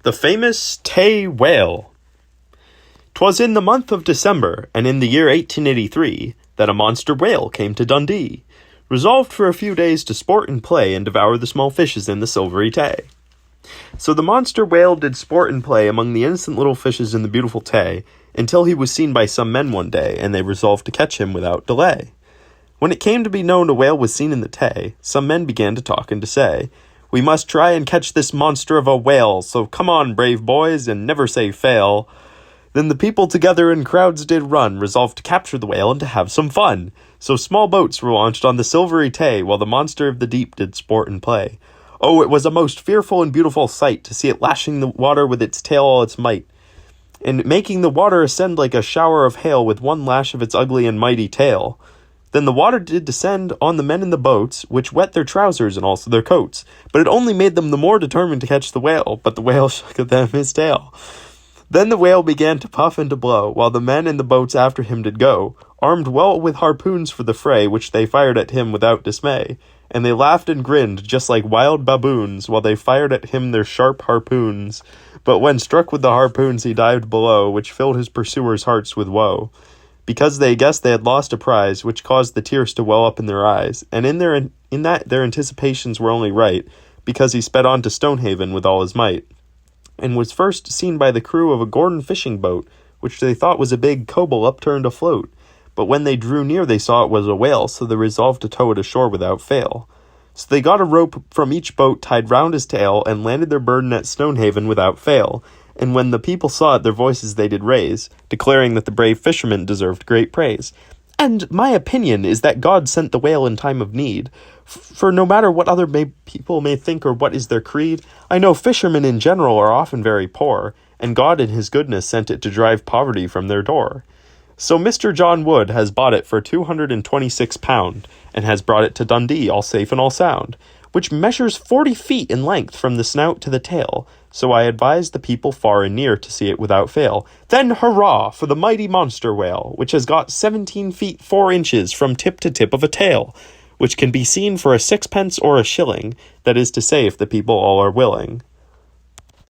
The Famous Tay Whale. 'Twas in the month of December, and in the year 1883, that a monster whale came to Dundee, resolved for a few days to sport and play and devour the small fishes in the silvery Tay. So the monster whale did sport and play among the innocent little fishes in the beautiful Tay, until he was seen by some men one day, and they resolved to catch him without delay. When it came to be known a whale was seen in the Tay, some men began to talk and to say, "We must try and catch this monster of a whale, so come on, brave boys, and never say fail." Then the people together in crowds did run, resolved to capture the whale and to have some fun. So small boats were launched on the silvery Tay, while the monster of the deep did sport and play. Oh, it was a most fearful and beautiful sight, to see it lashing the water with its tail all its might, and making the water ascend like a shower of hail with one lash of its ugly and mighty tail. Then the water did descend on the men in the boats, which wet their trousers and also their coats, but it only made them the more determined to catch the whale, but the whale shook at them his tail. Then the whale began to puff and to blow, while the men in the boats after him did go, armed well with harpoons for the fray, which they fired at him without dismay. And they laughed and grinned, just like wild baboons, while they fired at him their sharp harpoons. But when struck with the harpoons he dived below, which filled his pursuers' hearts with woe, because they guessed they had lost a prize, which caused the tears to well up in their eyes, and in that their anticipations were only right, because he sped on to Stonehaven with all his might, and was first seen by the crew of a Gordon fishing boat, which they thought was a big coble upturned afloat. But when they drew near they saw it was a whale, so they resolved to tow it ashore without fail. So they got a rope from each boat tied round his tail, and landed their burden at Stonehaven without fail. And when the people saw it, their voices they did raise, declaring that the brave fisherman deserved great praise. And my opinion is that God sent the whale in time of need. For no matter what other people may think or what is their creed, I know fishermen in general are often very poor, and God in his goodness sent it to drive poverty from their door. So Mr. John Wood has bought it for £226, and has brought it to Dundee all safe and all sound, which measures 40 feet in length from the snout to the tail. So I advise the people far and near to see it without fail. Then hurrah for the mighty monster whale, which has got 17 feet 4 inches from tip to tip of a tail, which can be seen for a sixpence or a shilling, that is to say if the people all are willing.